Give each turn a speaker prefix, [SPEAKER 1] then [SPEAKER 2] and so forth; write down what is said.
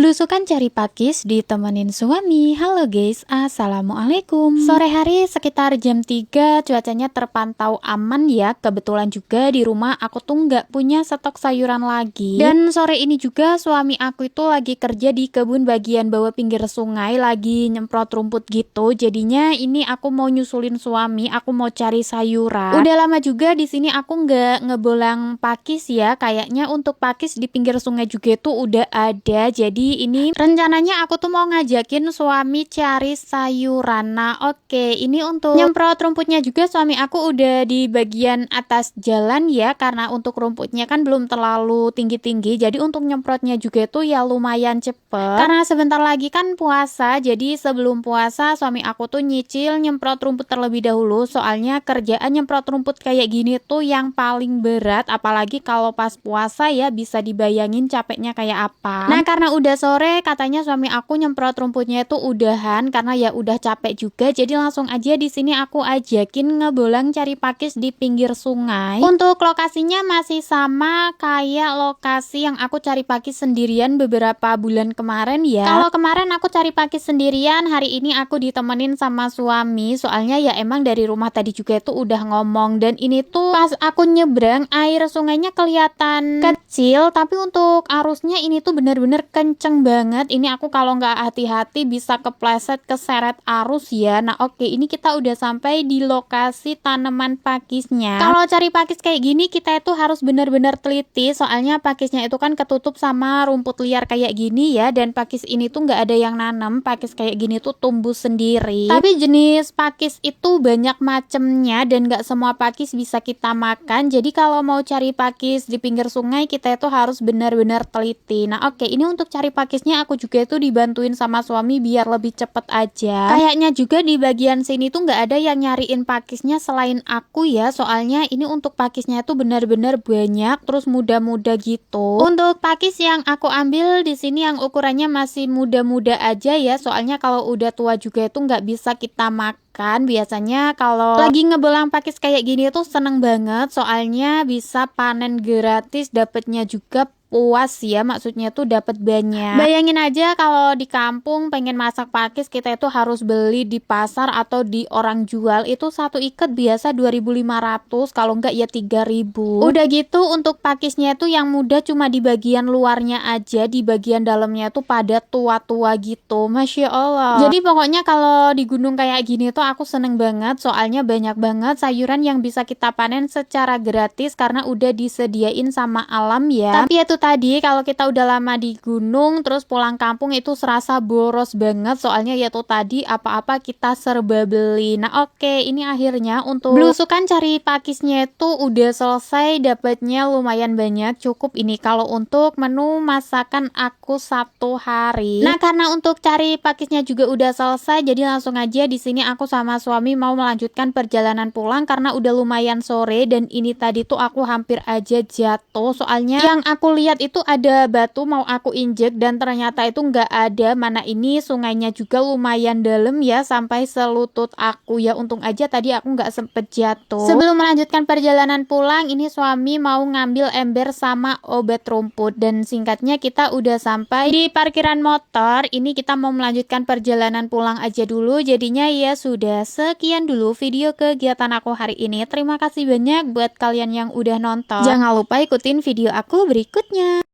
[SPEAKER 1] Belusukan cari pakis ditemenin suami. Halo guys, assalamualaikum. Sore hari sekitar jam 3 cuacanya terpantau aman ya. Kebetulan juga di rumah aku tuh nggak punya stok sayuran lagi. Dan sore ini juga suami aku itu lagi kerja di kebun bagian bawah pinggir sungai, lagi nyemprot rumput gitu. Jadinya ini aku mau nyusulin suami, aku mau cari sayuran. Udah lama juga di sini aku nggak ngebolang pakis ya. Kayaknya untuk pakis di pinggir sungai juga itu udah ada. Jadi ini rencananya aku tuh mau ngajakin suami cari sayuran. Nah oke, ini untuk nyemprot rumputnya juga suami aku udah di bagian atas jalan ya, karena untuk rumputnya kan belum terlalu tinggi-tinggi, jadi untuk nyemprotnya juga itu ya lumayan cepet karena sebentar lagi kan puasa. Jadi sebelum puasa suami aku tuh nyicil nyemprot rumput terlebih dahulu, soalnya kerjaan nyemprot rumput kayak gini tuh yang paling berat, apalagi kalau pas puasa ya, bisa dibayangin capeknya kayak apa. Nah karena udah sore, katanya suami aku nyemprot rumputnya itu udahan karena ya udah capek juga. Jadi langsung aja di sini aku ajakin ngebolang cari pakis di pinggir sungai. Untuk lokasinya masih sama kayak lokasi yang aku cari pakis sendirian beberapa bulan kemarin ya. Kalau kemarin aku cari pakis sendirian, hari ini aku ditemenin sama suami. Soalnya ya emang dari rumah tadi juga itu udah ngomong, dan ini tuh pas aku nyebrang air sungainya kelihatan kecil, tapi untuk arusnya ini tuh bener-bener kenceng banget. Ini aku kalau nggak hati-hati bisa kepleset keseret arus ya. Nah oke, ini kita udah sampai di lokasi tanaman pakisnya. Kalau cari pakis kayak gini kita itu harus bener-bener teliti, soalnya pakisnya itu kan ketutup sama rumput liar kayak gini ya. Dan pakis ini tuh nggak ada yang nanam, pakis kayak gini tuh tumbuh sendiri. Tapi jenis pakis itu banyak macemnya dan nggak semua pakis bisa kita makan. Jadi kalau mau cari pakis di pinggir sungai kita itu harus benar-benar teliti. Nah oke, ini untuk cari pakisnya aku juga itu dibantuin sama suami biar lebih cepet aja. Kayaknya juga di bagian sini tuh nggak ada yang nyariin pakisnya selain aku ya, soalnya ini untuk pakisnya itu benar-benar banyak, terus muda-muda gitu. Untuk pakis yang aku ambil di sini yang ukurannya masih muda-muda aja ya, soalnya kalau udah tua juga itu nggak bisa kita makan. Biasanya kalau lagi ngebolang pakis kayak gini tuh seneng banget, soalnya bisa panen gratis, dapetnya juga puas ya, maksudnya tuh dapat banyak. Bayangin aja kalau di kampung pengen masak pakis, kita itu harus beli di pasar atau di orang jual, itu satu ikat biasa 2.500, kalau enggak ya 3.000. Udah gitu untuk pakisnya itu yang muda cuma di bagian luarnya aja, di bagian dalamnya tuh pada tua-tua gitu. Masya Allah. Jadi pokoknya kalau di gunung kayak gini tuh aku seneng banget, soalnya banyak banget sayuran yang bisa kita panen secara gratis karena udah disediain sama alam ya. Tapi itu tadi kalau kita udah lama di gunung terus pulang kampung itu serasa boros banget, soalnya ya tuh tadi apa-apa kita serba beli. Nah oke, ini akhirnya untuk belusukan cari pakisnya itu udah selesai, dapatnya lumayan banyak, cukup ini kalau untuk menu masakan aku satu hari. Nah karena untuk cari pakisnya juga udah selesai, jadi langsung aja di sini aku sama suami mau melanjutkan perjalanan pulang karena udah lumayan sore. Dan ini tadi tuh aku hampir aja jatuh, soalnya yang aku lihat itu ada batu mau aku injek dan ternyata itu nggak ada. Mana ini sungainya juga lumayan dalam ya, sampai selutut aku ya, untung aja tadi aku nggak sempet jatuh. Sebelum melanjutkan perjalanan pulang, ini suami mau ngambil ember sama obat rumput, dan singkatnya kita udah sampai di parkiran motor. Ini kita mau melanjutkan perjalanan pulang aja dulu. Jadinya ya sudah, sekian dulu video kegiatan aku hari ini. Terima kasih banyak buat kalian yang udah nonton. Jangan lupa ikutin video aku berikutnya.